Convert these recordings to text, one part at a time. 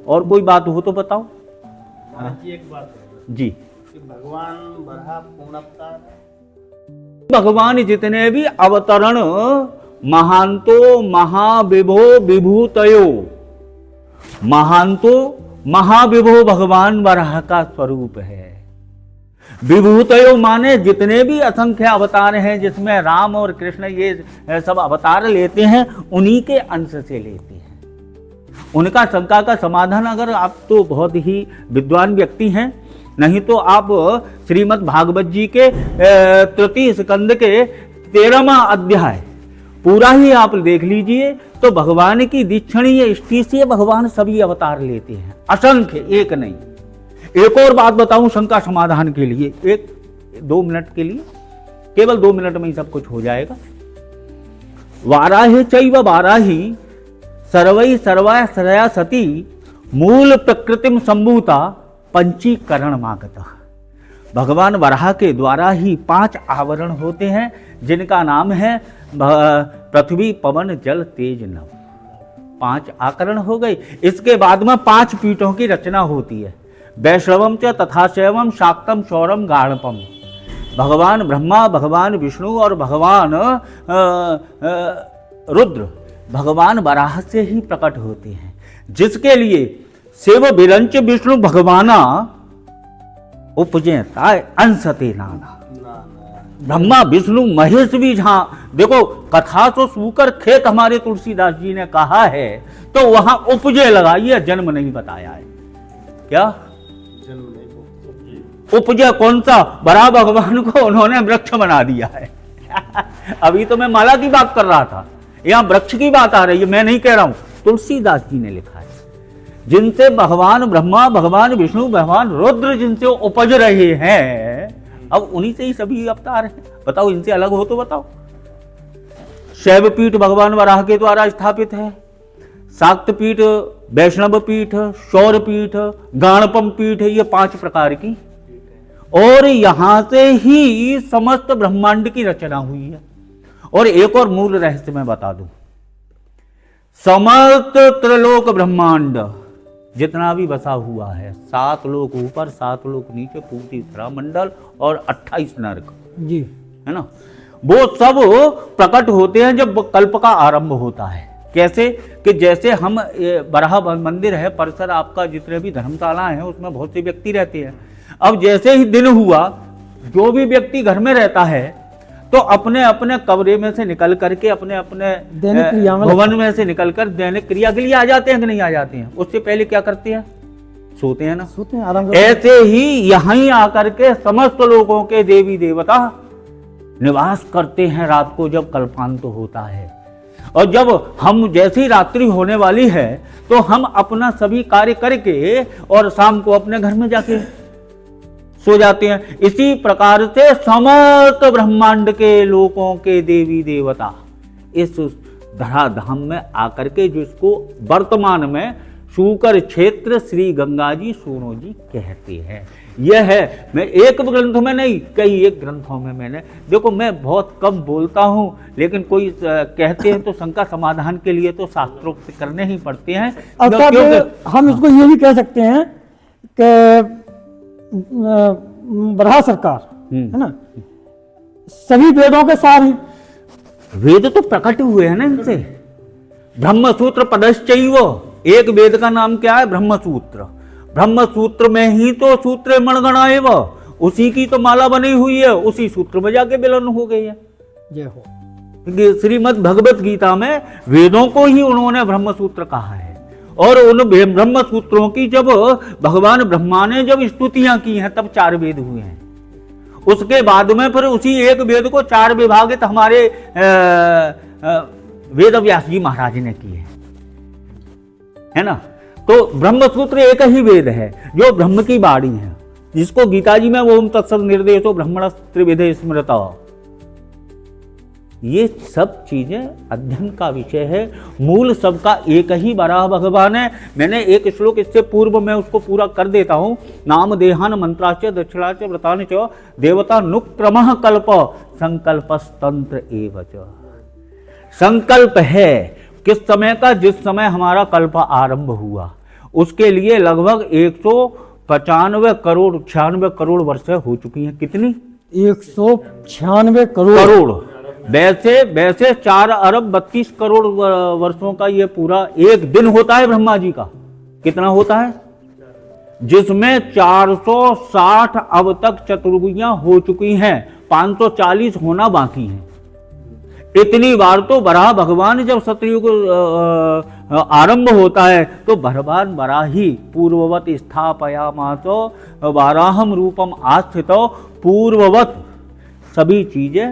और कोई बात हो तो बताओ। एक बात जी, कि भगवान बरहा पूर्ण अवतार, भगवान जितने भी अवतरण महांतो महाविभो विभूतयो, महांतो महाविभो भगवान वराह का स्वरूप है। विभूतयो माने जितने भी असंख्य अवतार हैं, जिसमें राम और कृष्ण ये सब अवतार लेते हैं, उन्हीं के अंश से लेते हैं। उनका शंका का समाधान, अगर आप तो बहुत ही विद्वान व्यक्ति हैं, नहीं तो आप श्रीमद् भागवत जी के तृतीय स्कंद के 13वां अध्याय पूरा ही आप देख लीजिए, तो भगवान की दीक्षणीय दृष्टि से भगवान सभी अवतार लेते हैं, असंख्य, एक नहीं। एक और बात बताऊं शंका समाधान के लिए, 1-2 मिनट के लिए, केवल 2 मिनट में ही सब कुछ हो जाएगा। वाराहे चैव वाराही सर्वै सर्वाश्रया सती मूल प्रकृतिम संभूता पंचीकरण मागता। भगवान वराह के द्वारा ही 5 आवरण होते हैं, जिनका नाम है पृथ्वी पवन जल तेज नभ। 5 आकरण हो गए। इसके बाद में 5 पीठों की रचना होती है, वैष्णवम च तथा शैवम शाक्तम शौरम गाणपम। भगवान ब्रह्मा, भगवान विष्णु और भगवान रुद्र भगवान वराह से ही प्रकट होते हैं, जिसके लिए शिव विरंच विष्णु भगवाना उपजयता अंशते नाना। ब्रह्मा विष्णु महेश भी जहाँ देखो, कथा तो सूकर खेत हमारे तुलसीदास जी ने कहा है, तो वहां उपजय लगाई है, जन्म नहीं बताया है। क्या जन्म नहीं, उपजय कौन सा? बड़ा भगवान को उन्होंने वृक्ष बना दिया है। अभी तो मैं माला की बात कर रहा था, यहां वृक्ष की बात आ रही है, मैं नहीं कह रहा हूं, तुलसीदास जी ने लिखा है। जिनसे भगवान ब्रह्मा, भगवान विष्णु, भगवान रुद्र जिनसे उपज रहे हैं, अब उन्हीं से ही सभी अवतार हैं। बताओ, इनसे अलग हो तो बताओ। शैवपीठ भगवान वराह के द्वारा स्थापित है, शाक्तपीठ, वैष्णव पीठ, शौरपीठ, गाणपम पीठ, ये 5 प्रकार की, और यहां से ही समस्त ब्रह्मांड की रचना हुई है। और एक और मूल रहस्य मैं बता दूं, समस्त त्रिलोक ब्रह्मांड जितना भी बसा हुआ है, 7 लोक ऊपर, 7 लोक नीचे, पूर्ति मंडल और 28 नरक जी, है ना, वो सब प्रकट होते हैं जब कल्प का आरंभ होता है। कैसे कि जैसे हम बराह मंदिर है, परिसर आपका जितने भी धर्मशाला हैं, उसमें बहुत से व्यक्ति रहते हैं। अब जैसे ही दिन हुआ, जो भी व्यक्ति घर में रहता है, तो अपने अपने कमरे में से निकल करके, अपने अपने भवन में से निकलकर दैनिक क्रिया के लिए आ जाते हैं कि नहीं आ जाते हैं? उससे पहले क्या करते हैं? सोते हैं ना, सोते हैं, आराम करते हैं। ऐसे ही यहीं आकर के समस्त लोगों के देवी देवता निवास करते हैं रात को, जब कल्पांत होता है। और जब हम जैसी रात्रि होने वाली है, तो हम अपना सभी कार्य करके और शाम को अपने घर में जाके सो जाते हैं। इसी प्रकार से समस्त ब्रह्मांड के लोगों के देवी देवता इस धराधाम में आकर के, जिसको वर्तमान में शूकर क्षेत्र श्री गंगा जी सोनो जी कहते हैं। यह है, मैं एक ग्रंथ में नहीं, कई एक ग्रंथों में मैंने, देखो मैं बहुत कम बोलता हूँ, लेकिन कोई कहते हैं तो शंका समाधान के लिए तो शास्त्रोक्त करने ही पड़ते हैं। अर्थात हम इसको ये भी कह सकते हैं कि बराह सरकार है ना, सभी वेदों के सार हैं। वेद तो प्रकट हुए हैं ना इनसे। ब्रह्मसूत्र पदश्चैव, एक वेद का नाम क्या है? ब्रह्मसूत्र। ब्रह्मसूत्र में ही तो सूत्र मणगणाएव, उसी की तो माला बनी हुई है, उसी सूत्र में जाके विलन हो गई है। जय हो। श्रीमद् भगवत गीता में वेदों को ही उन्होंने ब्रह्मसूत्र कहा है। और उन ब्रह्म सूत्रों की जब भगवान ब्रह्मा ने जब स्तुतियां की हैं, तब 4 वेद हुए हैं। उसके बाद में फिर उसी एक वेद को 4 विभागित हमारे वेद व्यास जी महाराज ने किए है ना। तो ब्रह्म सूत्र एक ही वेद है जो ब्रह्म की वाणी है, जिसको गीता जी में ओम तत्सत निर्देशो ब्रह्मण त्रिविधे स्मृता। ये सब चीजें अध्ययन का विषय है। मूल सबका एक ही बराह भगवान है। मैंने एक श्लोक इससे पूर्व में उसको पूरा कर देता हूं। नाम देहान मंत्राच दक्षिणाच व्रतान च देवता नुक्रमः कल्प संकल्पस्तंत्र एवच। संकल्प है किस समय का? जिस समय हमारा कल्प आरंभ हुआ, उसके लिए लगभग 195 करोड़ 96 करोड़ वर्षें हो चुकी हैं। कितनी? 196 करोड़। वैसे 4 अरब 32 करोड़ वर्षों का ये पूरा एक दिन होता है ब्रह्मा जी का। कितना होता है? जिसमें 460 अब तक चतुर्भुजियां हो चुकी हैं, 540 होना बाकी हैं। इतनी बार तो वराह भगवान जब सतयुग आरंभ होता है तो भगवान वराही पूर्ववत स्थापयामासो वाराहम रूपम आस्थितो पूर्ववत सभी चीजें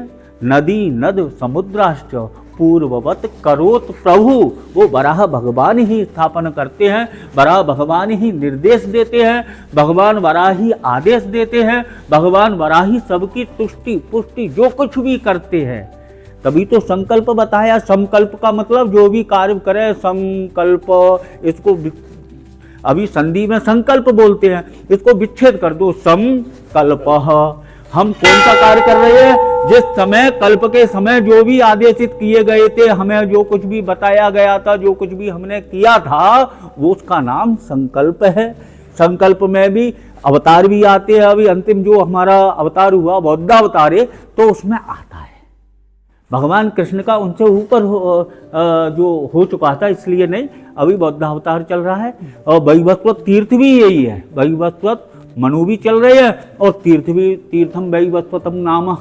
नदी नद समुद्राश्च पूर्ववत करोत प्रभु। वो वराह भगवान ही स्थापन करते हैं, वराह भगवान ही निर्देश देते हैं, भगवान वराही आदेश देते हैं, भगवान वराही सबकी तुष्टि पुष्टि जो कुछ भी करते हैं। तभी तो संकल्प बताया। संकल्प का मतलब जो भी कार्य करे संकल्प, इसको अभी संधि में संकल्प बोलते हैं, इसको विच्छेद कर दो। संकल्प हम कौन सा कार्य कर रहे हैं? जिस समय कल्प के समय जो भी आदेशित किए गए थे, हमें जो कुछ भी बताया गया था, जो कुछ भी हमने किया था, वो उसका नाम संकल्प है। संकल्प में भी अवतार भी आते हैं। अभी अंतिम जो हमारा अवतार हुआ बौद्ध अवतार है, तो उसमें आता है भगवान कृष्ण का उनसे ऊपर जो हो चुका था, इसलिए नहीं, अभी बौद्ध अवतार चल रहा है। और वैवस्वत तीर्थ भी यही है, वैवस्वत मनु भी चल रहे हैं और तीर्थ भी तीर्थम वैवस्वतम नाम,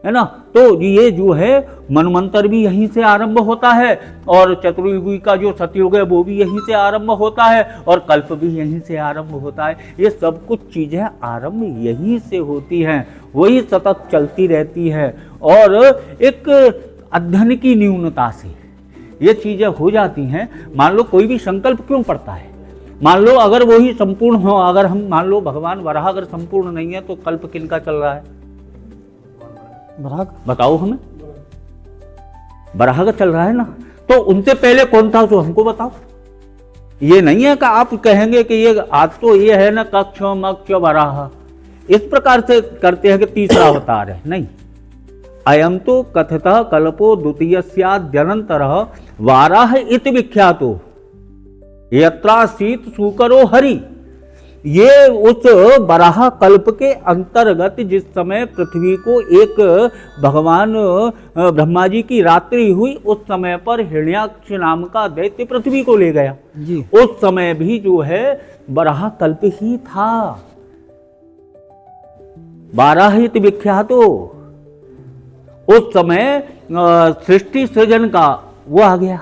है ना। तो ये जो है मनमंत्र भी यहीं से आरंभ होता है, और चतुर्युगी का जो सतयुग है वो भी यहीं से आरंभ होता है, और कल्प भी यहीं से आरंभ होता है। ये सब कुछ चीजें आरंभ यहीं से होती हैं, वही सतत चलती रहती है। और एक अध्ययन की न्यूनता से ये चीजें हो जाती हैं। मान लो कोई भी संकल्प क्यों पड़ता है? मान लो अगर वो ही संपूर्ण हो, अगर हम मान लो भगवान वराह अगर संपूर्ण नहीं है तो कल्प किनका चल रहा है? वराह। बताओ हमें। वराह का चल रहा है ना। तो उनसे पहले कौन था तो हमको बताओ। ये नहीं है कि आप कहेंगे कि ये आज तो ये है ना कक्ष मक्ष वराह, इस प्रकार से करते हैं कि तीसरा अवतार है। नहीं, अयम तो कथतः कल्पो द्वितीयस्याद्यनन्तरः वाराह इति विख्यातो यत्रासीत सूकरो हरि। ये उस वराह कल्प के अंतर्गत जिस समय पृथ्वी को एक भगवान ब्रह्मा जी की रात्रि हुई, उस समय पर हिरण्याक्ष नाम का दैत्य पृथ्वी को ले गया जी। उस समय भी जो है वराह कल्प ही था। वाराहित विख्यातो उस समय सृष्टि सृजन का वो आ गया,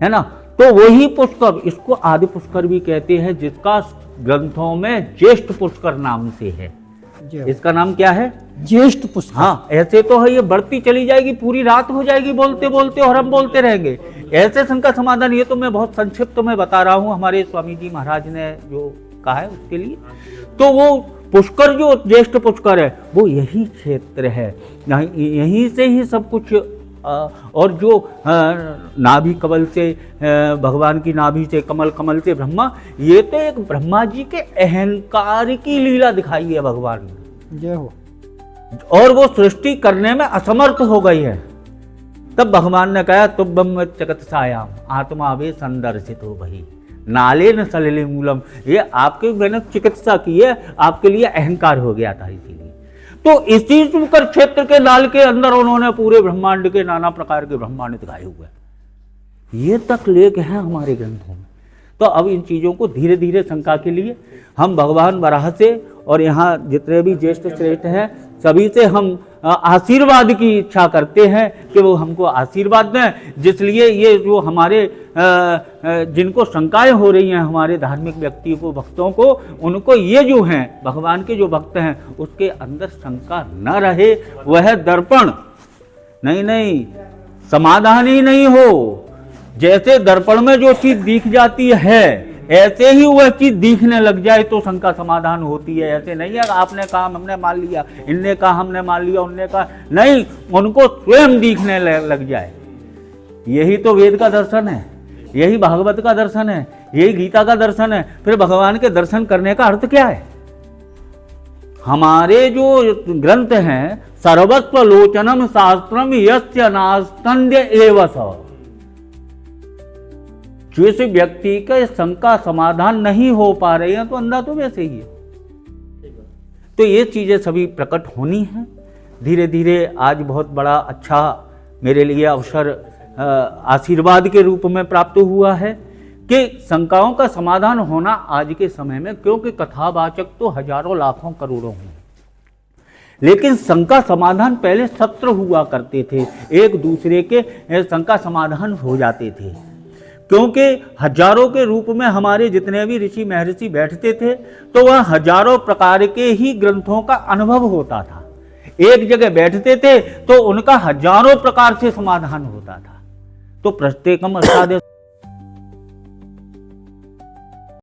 है ना। तो वही पुष्कर, इसको आदि पुष्कर भी कहते हैं, जिसका ग्रंथों में ज्येष्ठ पुष्कर नाम से है। इसका नाम क्या है? ज्येष्ठ पुष्कर। हाँ, ऐसे तो है, ये बढ़ती चली जाएगी, पूरी रात हो जाएगी बोलते बोलते, और हम बोलते रहेंगे। ऐसे शंका समाधान, ये तो मैं बहुत संक्षिप्त में बता रहा हूँ, हमारे स्वामी जी महाराज ने जो कहा है उसके लिए। तो वो पुष्कर जो ज्येष्ठ पुष्कर है वो यही क्षेत्र है, यहीं से ही सब कुछ। और जो नाभि कमल से भगवान की नाभि से कमल, कमल से ब्रह्मा, ये तो एक ब्रह्मा जी के अहंकार की लीला दिखाई है भगवान ने। जय हो। और वो सृष्टि करने में असमर्थ हो गई है। तब भगवान ने कहा तुम चिकित्सायाम आत्मा वे संदर्शित हो भई नाले न सलिले मूलम। ये आपके मैंने चिकित्सा की है, आपके लिए अहंकार हो गया था। इसीलिए तो इसी शुकर क्षेत्र के नाल के अंदर उन्होंने पूरे ब्रह्मांड के नाना प्रकार के ब्रह्मांड दिखाए हुए, ये तक लेख है हमारे ग्रंथों में। तो अब इन चीजों को धीरे धीरे शंका के लिए हम भगवान वराह से और यहाँ जितने भी ज्येष्ठ श्रेष्ठ हैं सभी से हम आशीर्वाद की इच्छा करते हैं कि वो हमको आशीर्वाद दें। जिसलिए ये जो हमारे जिनको शंकाएं हो रही हैं हमारे धार्मिक व्यक्तियों को, भक्तों को, उनको ये जो हैं भगवान के जो भक्त हैं उसके अंदर शंका न रहे। वह दर्पण नहीं समाधान ही नहीं हो। जैसे दर्पण में जो चीज दिख जाती है ऐसे ही वह चीज दिखने लग जाए तो शंका समाधान होती है। ऐसे नहीं है आपने कहा हमने मान लिया, इनने कहा हमने मान लिया, उनने कहा नहीं, उनको स्वयं दिखने लग जाए। यही तो वेद का दर्शन है, यही भागवत का दर्शन है, यही गीता का दर्शन है। फिर भगवान के दर्शन करने का अर्थ क्या है? हमारे जो ग्रंथ हैं सर्वस्व लोचनम शास्त्रम यस्य नास्तंद्य एव स। जिस व्यक्ति के शंका समाधान नहीं हो पा रहे हैं तो अंधा तो वैसे ही है। तो ये चीज़ें सभी प्रकट होनी हैं धीरे धीरे। आज बहुत बड़ा अच्छा मेरे लिए अवसर आशीर्वाद के रूप में प्राप्त हुआ है कि शंकाओं का समाधान होना आज के समय में, क्योंकि कथावाचक तो हजारों लाखों करोड़ों हैं, लेकिन शंका समाधान पहले सत्र हुआ करते थे, एक दूसरे के शंका समाधान हो जाते थे, क्योंकि हजारों के रूप में हमारे जितने भी ऋषि महर्षि बैठते थे तो वह हजारों प्रकार के ही ग्रंथों का अनुभव होता था। एक जगह बैठते थे तो उनका हजारों प्रकार से समाधान होता था। तो प्रत्येकम अष्टादश